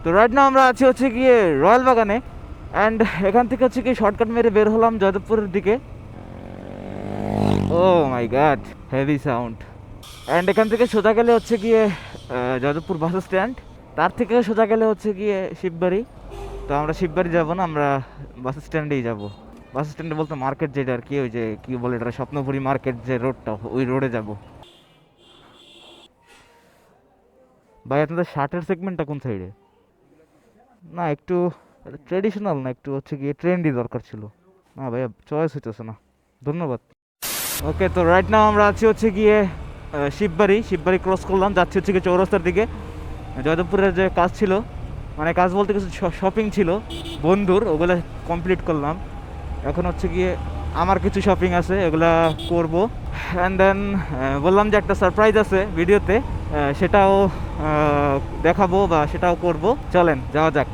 তো right now আমরা আছি হচ্ছে গিয়ে রয়্যাল বাগানে। অ্যান্ড এখান থেকে হচ্ছে গিয়ে শর্টকাট মেরে বের হলাম যাদবপুরের দিকে। ও মাই গড, হেভি সাউন্ড। অ্যান্ড এখান থেকে সোজা গেলে হচ্ছে গিয়ে যাদবপুর বাস স্ট্যান্ড। তার থেকে সোজা গেলে হচ্ছে গিয়ে শিববাড়ি। তো আমরা শিববাড়ি যাব না, আমরা বাস স্ট্যান্ডেই যাব। বাস স্ট্যান্ডে বলতে মার্কেট যেটা আর কি, ওই যে কি বলে এটা, স্বপ্নপুরী মার্কেট যে রোডটা, ওই রোডে যাব। ভাই আপনাদের শার্টের সেগমেন্টটা কোন সাইডে? না একটু ট্রেডিশনাল না, একটু হচ্ছে গিয়ে ট্রেন্ডি দরকার ছিল। না ভাইয়া, চয়েস হইতেছে না। ধন্যবাদ। ওকে, তো রাইট নাও আমরা আছি হচ্ছে গিয়ে শিববাড়ি। শিববাড়ি ক্রস করলাম, যাচ্ছি হচ্ছে গিয়ে চৌরাস্তার দিকে। জয়দেবপুরের যে কাজ ছিল, মানে কাজ বলতে কিছু শপিং ছিল বন্ধুর, ওগুলো কমপ্লিট করলাম। এখন হচ্ছে গিয়ে আমার কিছু শপিং আছে, এগুলা করব। অ্যান্ড দেন বললাম যে একটা সারপ্রাইজ আছে ভিডিওতে, সেটাও দেখাবো বা সেটাও করব। চলেন যাওয়া যাক।